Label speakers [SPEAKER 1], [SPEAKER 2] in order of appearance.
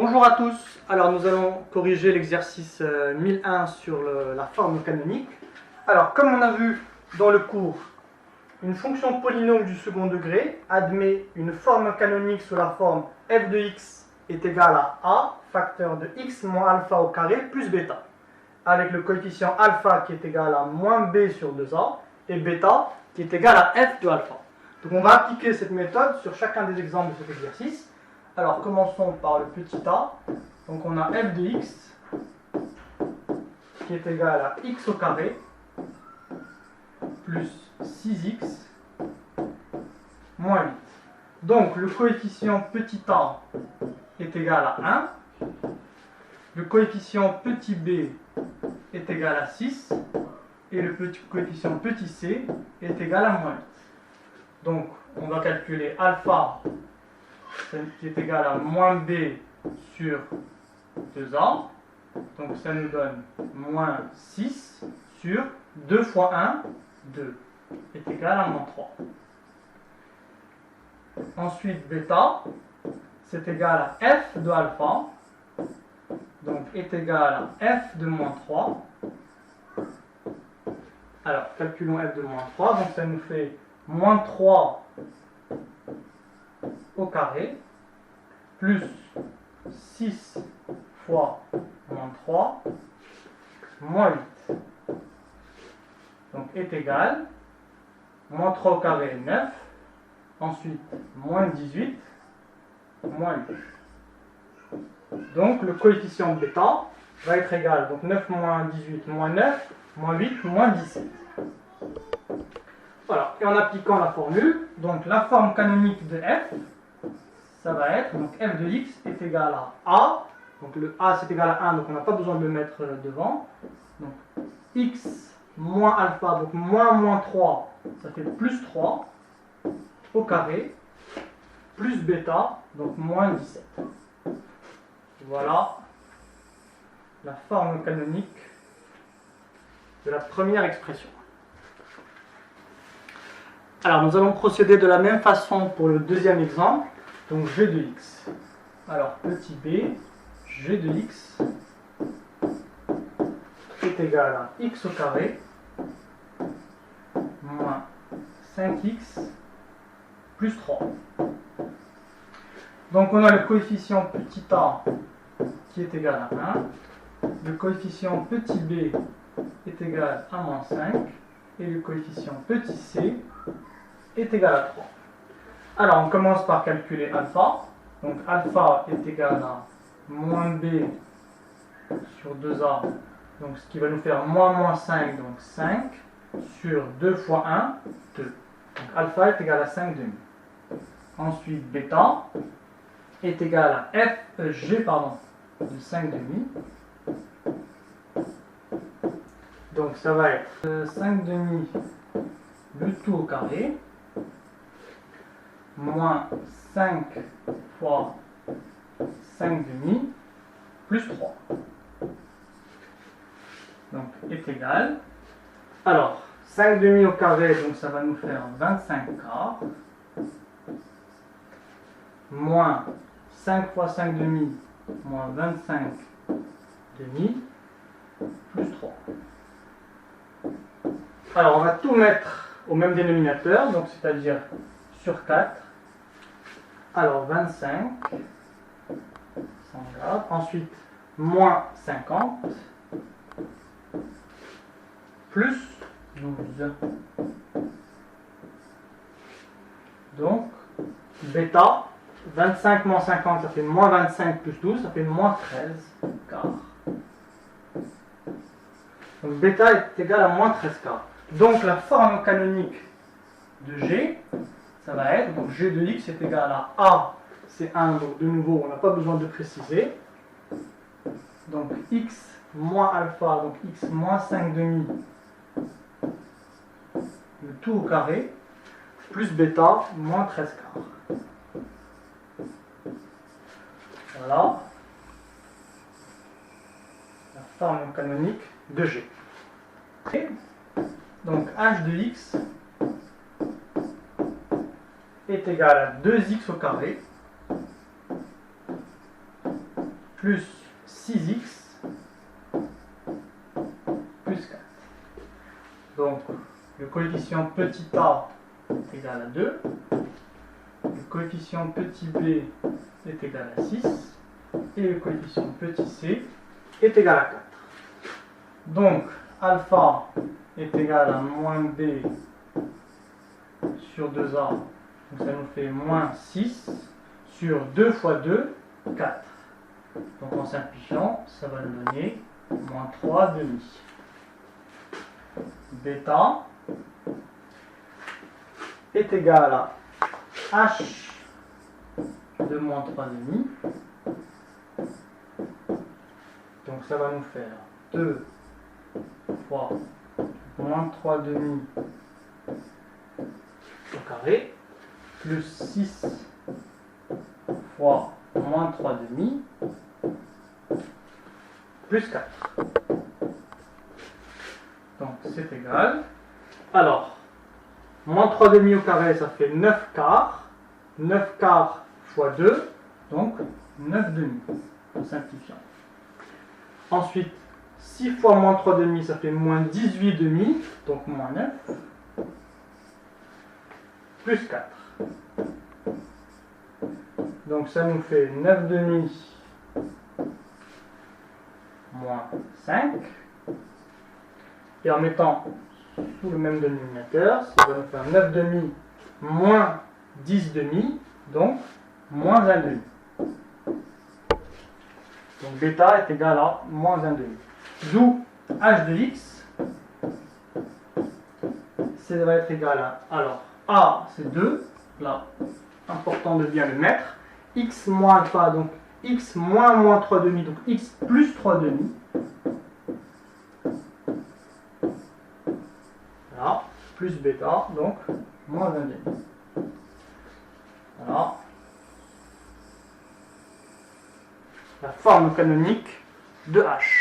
[SPEAKER 1] Bonjour à tous, alors nous allons corriger l'exercice 1001 sur la forme canonique. Alors comme on a vu dans le cours, une fonction polynôme du second degré admet une forme canonique sous la forme f de x est égal à a, facteur de x moins alpha au carré plus bêta, avec le coefficient alpha qui est égal à moins b sur 2a et bêta qui est égal à f de alpha. Donc on va appliquer cette méthode sur chacun des exemples de cet exercice. Alors commençons par le petit a. Donc on a f de x qui est égal à x au carré plus 6x moins 8. Donc le coefficient petit a est égal à 1. Le coefficient petit b est égal à 6. Et le coefficient petit c est égal à moins 8. Donc on va calculer alpha qui est égal à moins b sur 2a. Donc ça nous donne moins 6 sur 2 fois 1, 2, est égal à moins 3. Ensuite, bêta, c'est égal à f de alpha, donc est égal à f de moins 3. Alors, calculons f de moins 3, donc ça nous fait moins 3 au carré, plus 6 fois moins 3, moins 8. Donc est égal, moins 3 au carré, 9, ensuite moins 18, moins 8. Donc le coefficient bêta va être égal, donc 9 moins 18, moins 9, moins 8, moins 17. Voilà, et en appliquant la formule, donc la forme canonique de f, ça va être, donc f de x est égal à a, donc le a c'est égal à 1, donc on n'a pas besoin de le mettre devant, donc x moins alpha, donc moins 3, ça fait plus 3, au carré, plus bêta, donc moins 17. Voilà la forme canonique de la première expression. Alors nous allons procéder de la même façon pour le deuxième exemple, donc g de x. Alors petit b, g de x est égal à x au carré moins 5x plus 3. Donc on a le coefficient petit a qui est égal à 1, le coefficient petit b est égal à moins 5 et le coefficient petit c est égal à 3. Alors on commence par calculer alpha. Donc alpha est égal à moins b sur 2a, donc ce qui va nous faire moins 5, donc 5 sur 2 fois 1, 2. Donc alpha est égal à 5 demi. Ensuite bêta est égal à g de 5 demi. Donc ça va être 5 demi le tout au carré moins 5 fois 5 demi plus 3. Donc est égal. Alors 5 demi au carré, donc ça va nous faire 25 quarts moins 5 fois 5 demi moins 25 demi plus 3. Alors on va tout mettre au même dénominateur, donc c'est-à-dire sur 4. Alors 25, sans garde. Ensuite moins 50 plus 12. Donc bêta, 25 moins 50, ça fait moins 25 plus 12, ça fait moins 13 quarts. Donc bêta est égal à moins 13 quarts. Donc la forme canonique de g, ça va être, donc g de x est égal à a, c'est 1, donc de nouveau on n'a pas besoin de préciser. Donc x moins alpha, donc x moins 5 demi, le tout au carré, plus bêta, moins 13 quarts. Voilà la forme canonique de g. Et donc h de x est égal à 2x au carré plus 6x plus 4. Donc, le coefficient petit a est égal à 2. Le coefficient petit b est égal à 6. Et le coefficient petit c est égal à 4. Donc, alpha est égal à moins b sur 2a. Donc, ça nous fait moins 6 sur 2 fois 2, 4. Donc, en simplifiant, ça va nous donner moins 3 demi. Bêta est égal à h de moins 3 demi. Donc ça va nous faire 2 fois moins 3 demi au carré plus 6 fois moins 3 demi plus 4. Donc c'est égal. Alors, moins 3 demi au carré, ça fait 9 quarts. 9 quarts fois 2, donc 9 demi, en simplifiant. Ensuite, 6 fois moins 3 demi, ça fait moins 18 demi, donc moins 9, plus 4. Donc ça nous fait 9 demi moins 5. Et en mettant sous le même dénominateur, ça va nous faire 9 demi moins 10 demi, donc moins 1 demi. Donc bêta est égal à moins 1 demi. D'où h de x, ça va être égal à, alors, a c'est 2, là, important de bien le mettre, x moins alpha, donc x moins moins 3 demi, donc x plus 3 demi. Voilà, plus bêta, donc moins 1 demi. Voilà. La forme canonique de H.